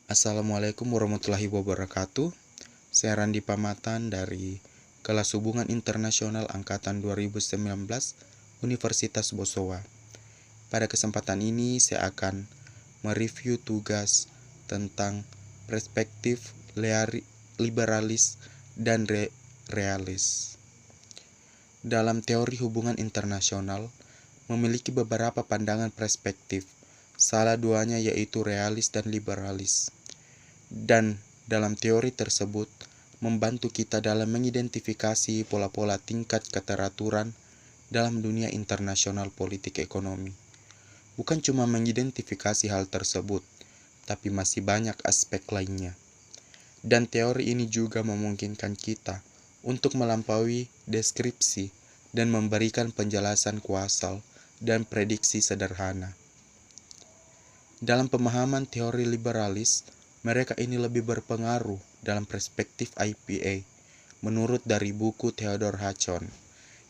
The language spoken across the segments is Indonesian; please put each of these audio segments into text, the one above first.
Assalamualaikum warahmatullahi wabarakatuh. Saya Randi Pamatan dari Kelas Hubungan Internasional Angkatan 2019 Universitas Bosowa. Pada kesempatan ini saya akan mereview tugas tentang perspektif liberalis dan realis. Dalam teori hubungan internasional, memiliki beberapa pandangan perspektif. Salah duanya yaitu realis dan liberalis. Dan dalam teori tersebut, membantu kita dalam mengidentifikasi pola-pola tingkat keteraturan dalam dunia internasional politik ekonomi. Bukan cuma mengidentifikasi hal tersebut, tapi masih banyak aspek lainnya. Dan teori ini juga memungkinkan kita untuk melampaui deskripsi dan memberikan penjelasan kuasal dan prediksi sederhana. Dalam pemahaman teori liberalis, mereka ini lebih berpengaruh dalam perspektif IPA, menurut dari buku Theodore Hachon,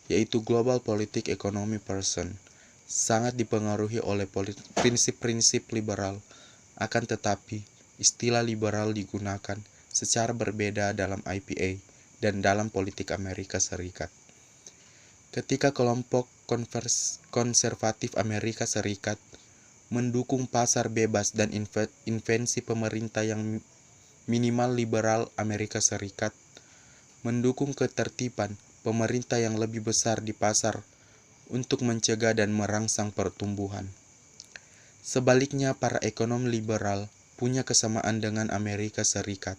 yaitu Global Politik Economy Person, sangat dipengaruhi oleh prinsip-prinsip liberal, akan tetapi istilah liberal digunakan secara berbeda dalam IPA dan dalam politik Amerika Serikat. Ketika kelompok konservatif Amerika Serikat mendukung pasar bebas dan invensi pemerintah yang minimal liberal Amerika Serikat, mendukung ketertiban pemerintah yang lebih besar di pasar untuk mencegah dan merangsang pertumbuhan. Sebaliknya, para ekonom liberal punya kesamaan dengan Amerika Serikat.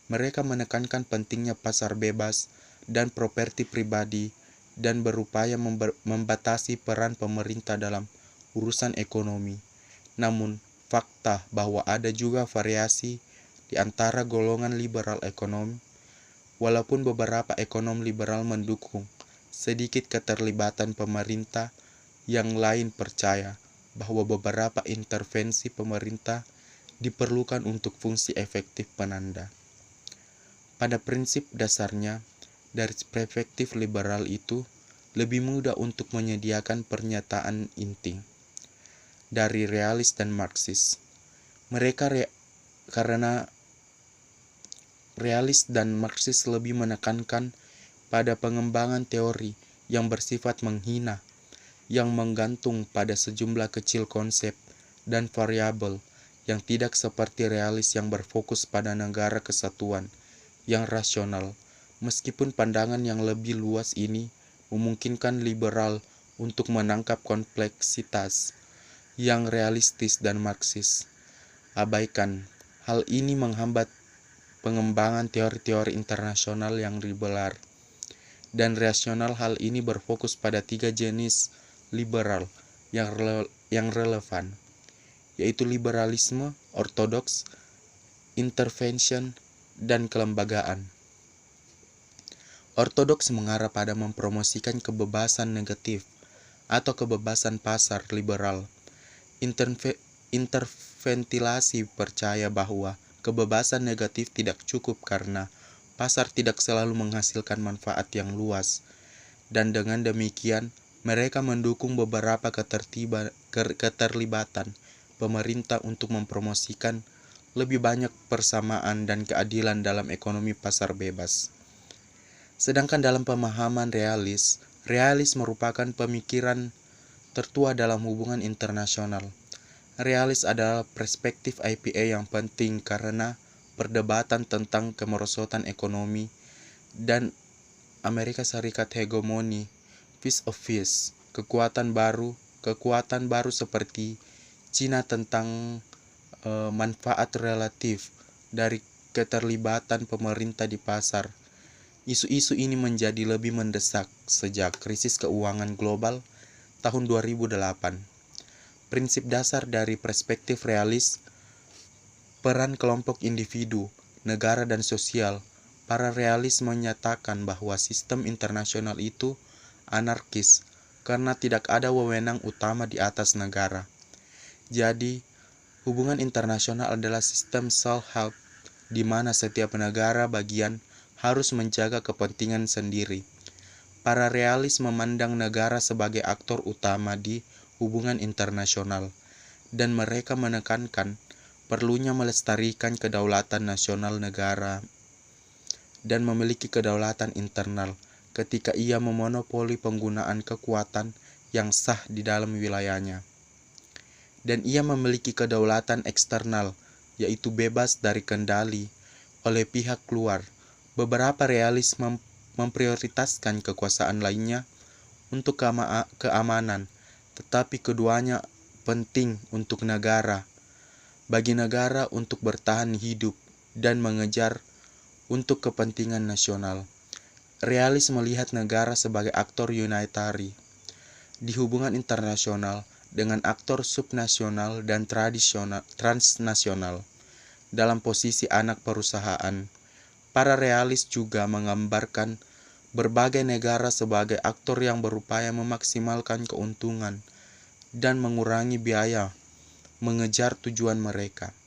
Mereka menekankan pentingnya pasar bebas dan properti pribadi dan berupaya membatasi peran pemerintah dalam urusan ekonomi. Namun, fakta bahwa ada juga variasi di antara golongan liberal ekonomi, walaupun beberapa ekonom liberal mendukung sedikit keterlibatan pemerintah, yang lain percaya bahwa beberapa intervensi pemerintah diperlukan untuk fungsi efektif penanda. Pada prinsip dasarnya, dari perspektif liberal itu, lebih mudah untuk menyediakan pernyataan inti dari realis dan Marxis. Karena realis dan Marxis lebih menekankan pada pengembangan teori yang bersifat menghina, yang menggantung pada sejumlah kecil konsep dan variabel yang tidak seperti realis yang berfokus pada negara kesatuan yang rasional. Meskipun pandangan yang lebih luas ini memungkinkan liberal untuk menangkap kompleksitas yang realistis dan Marxis abaikan. Hal ini menghambat pengembangan teori-teori internasional yang liberal dan rasional. Hal ini berfokus pada 3 jenis liberal yang relevan, yaitu liberalisme ortodoks, intervention, dan kelembagaan. Ortodoks mengarah pada mempromosikan kebebasan negatif atau kebebasan pasar liberal. Interventilasi percaya bahwa kebebasan negatif tidak cukup karena pasar tidak selalu menghasilkan manfaat yang luas, dan dengan demikian mereka mendukung beberapa keterlibatan pemerintah untuk mempromosikan lebih banyak persamaan dan keadilan dalam ekonomi pasar bebas. Sedangkan dalam pemahaman realis merupakan pemikiran tertua dalam hubungan internasional. Realis adalah perspektif IPA yang penting karena perdebatan tentang kemerosotan ekonomi dan Amerika Serikat hegemoni vis-a-vis kekuatan baru seperti Cina tentang manfaat relatif dari keterlibatan pemerintah di pasar. Isu-isu ini menjadi lebih mendesak sejak krisis keuangan global tahun 2008. Prinsip dasar dari perspektif realis, peran kelompok individu, negara, dan sosial. Para realis menyatakan bahwa sistem internasional itu anarkis karena tidak ada wewenang utama di atas negara. Jadi, hubungan internasional adalah sistem self-help di mana setiap negara bagian harus menjaga kepentingan sendiri. Para realis memandang negara sebagai aktor utama di hubungan internasional, dan mereka menekankan perlunya melestarikan kedaulatan nasional negara dan memiliki kedaulatan internal ketika ia memonopoli penggunaan kekuatan yang sah di dalam wilayahnya. Dan ia memiliki kedaulatan eksternal, yaitu bebas dari kendali oleh pihak luar. Beberapa realis memprioritaskan kekuasaan lainnya untuk keamanan, tetapi keduanya penting untuk negara, bagi negara untuk bertahan hidup dan mengejar untuk kepentingan nasional. Realis melihat negara sebagai aktor unitary di hubungan internasional dengan aktor subnasional dan transnasional dalam posisi anak perusahaan. Para realis juga menggambarkan berbagai negara sebagai aktor yang berupaya memaksimalkan keuntungan dan mengurangi biaya mengejar tujuan mereka.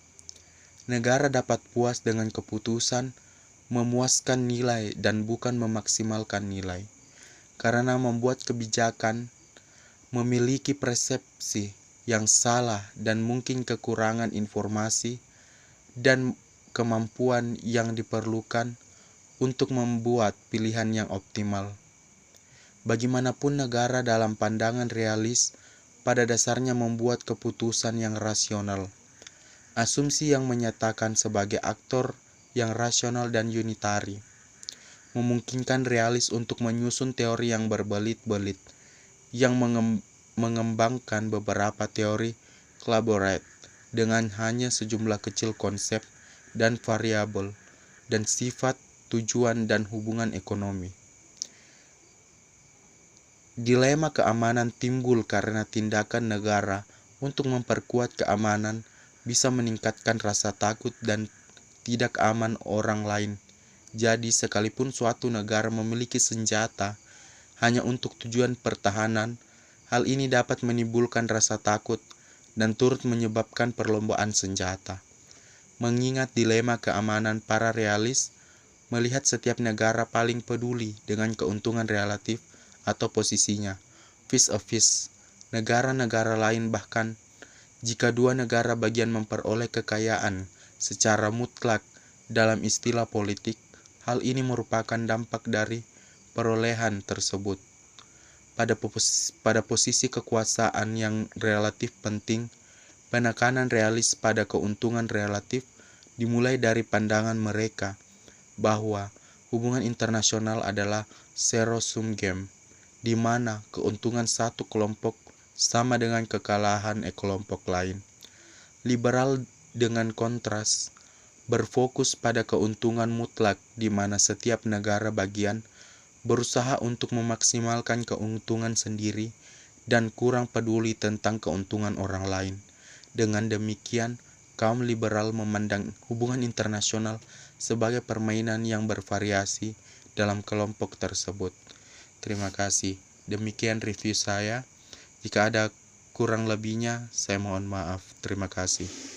Negara dapat puas dengan keputusan memuaskan nilai dan bukan memaksimalkan nilai, karena membuat kebijakan memiliki persepsi yang salah dan mungkin kekurangan informasi dan kemampuan yang diperlukan untuk membuat pilihan yang optimal. Bagaimanapun negara dalam pandangan realis pada dasarnya membuat keputusan yang rasional. Asumsi yang menyatakan sebagai aktor yang rasional dan unitary memungkinkan realis untuk menyusun teori yang berbelit-belit yang mengembangkan beberapa teori collaborate dengan hanya sejumlah kecil konsep dan variabel dan sifat, tujuan, dan hubungan ekonomi. Dilema keamanan timbul karena tindakan negara untuk memperkuat keamanan bisa meningkatkan rasa takut dan tidak aman orang lain. Jadi, sekalipun suatu negara memiliki senjata hanya untuk tujuan pertahanan, hal ini dapat menimbulkan rasa takut dan turut menyebabkan perlombaan senjata. Mengingat dilema keamanan, para realis melihat setiap negara paling peduli dengan keuntungan relatif atau posisinya, vis-a-vis negara-negara lain. Bahkan jika dua negara bagian memperoleh kekayaan secara mutlak dalam istilah politik, hal ini merupakan dampak dari perolehan tersebut. Pada posisi kekuasaan yang relatif penting, penekanan realis pada keuntungan relatif dimulai dari pandangan mereka bahwa hubungan internasional adalah zero-sum game, di mana keuntungan satu kelompok sama dengan kekalahan kelompok lain. Liberal dengan kontras berfokus pada keuntungan mutlak, di mana setiap negara bagian berusaha untuk memaksimalkan keuntungan sendiri dan kurang peduli tentang keuntungan orang lain. Dengan demikian, kaum liberal memandang hubungan internasional sebagai permainan yang bervariasi dalam kelompok tersebut. Terima kasih. Demikian review saya. Jika ada kurang lebihnya, saya mohon maaf. Terima kasih.